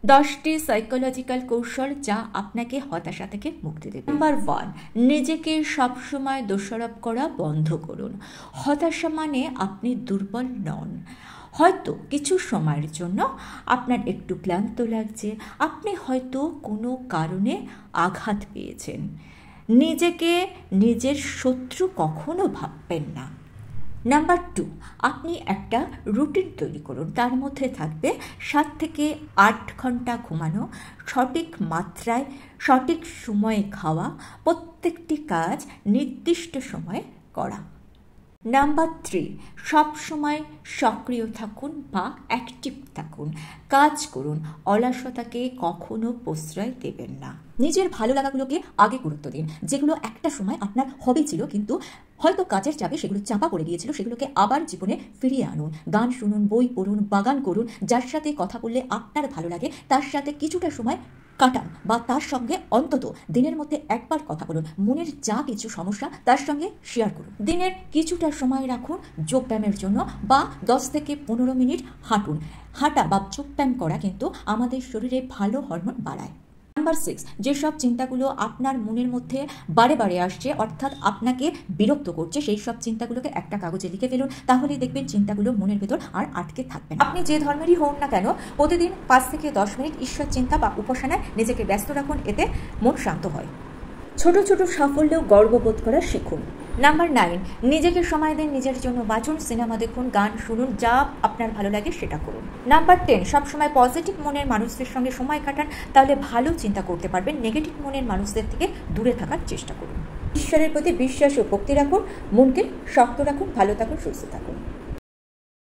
10টি সাইকোলজিক্যাল কৌশল যা আপনাকে হতাশা থেকে মুক্তি দেবে। নাম্বার 1, নিজেকে সবসময় দোষারোপ করা বন্ধ করুন। হতাশা মানে আপনি দুর্বল নন। হয়তো কিছু সময়ের জন্য আপনার একটু ক্লান্ত লাগছে, আপনি হয়তো কোনো কারণে আঘাত পেয়েছেন। নিজেকে নিজের শত্রু কখনো ভাববেন না। নাম্বার 2, আপনি একটা রুটিন তৈরি করুন। তার মধ্যে থাকবে 7 থেকে 8 ঘন্টা ঘুমানো, সঠিক মাত্রায় সঠিক সময়ে খাওয়া, প্রত্যেকটি কাজ নির্দিষ্ট সময়ে করা। নাম্বার 3, সবসময় সক্রিয় থাকুন বা অ্যাক্টিভ থাকুন, কাজ করুন, অলসতাকে কখনো প্রশ্রয় দেবেন না। নিজের ভালো লাগাগুলোকে আগে গুরুত্ব দিন। যেগুলো একটা সময় আপনার হবি ছিল কিন্তু হয়তো কাজের চাপে সেগুলো চাপা পড়ে গিয়েছিল, সেগুলোকে আবার জীবনে ফিরিয়ে আনুন। গান শুনুন, বই পড়ুন, বাগান করুন। যার সাথে কথা বললে আপনার ভালো লাগে তার সাথে কিছুটা সময় কাটান বা তার সঙ্গে অন্তত দিনের মধ্যে একবার কথা বলুন। মনের যা কিছু সমস্যা তার সঙ্গে শেয়ার করুন। দিনের কিছুটা সময় রাখুন যোগব্যায়ামের জন্য বা 10 থেকে 15 মিনিট হাঁটুন। হাঁটা বা যোগব্যায়াম করা কিন্তু আমাদের শরীরে ভালো হরমোন বাড়ায়। নাম্বার 6, যেসব চিন্তাগুলো আপনার মনের মধ্যে বারে বারে আসছে অর্থাৎ আপনাকে বিরক্ত করছে, সেই সব চিন্তাগুলোকে একটা কাগজে লিখে ফেলুন। তাহলেই দেখবেন চিন্তাগুলো মনের ভেতর আর আটকে থাকবে না। আপনি যে ধর্মেরই হন না কেন, প্রতিদিন 5 থেকে 10 মিনিট ঈশ্বর চিন্তা বা উপাসনায় নিজেকে ব্যস্ত রাখুন, এতে মন শান্ত হয়। ছোট ছোট সাফল্যেও গর্ববোধ করা শিখুন। নাম্বার 9, নিজেকে সময় দিন, নিজের জন্য বাঁচুন, সিনেমা দেখুন, গান শুনুন, যা আপনার ভালো লাগে সেটা করুন। নাম্বার 10, সবসময় পজিটিভ মনের মানুষদের সঙ্গে সময় কাটান, তাহলে ভালো চিন্তা করতে পারবেন। নেগেটিভ মনের মানুষদের থেকে দূরে থাকার চেষ্টা করুন। ঈশ্বরের প্রতি বিশ্বাস ও ভক্তি রাখুন, মনকে শক্ত রাখুন, ভালো থাকুন, সুস্থ থাকুন।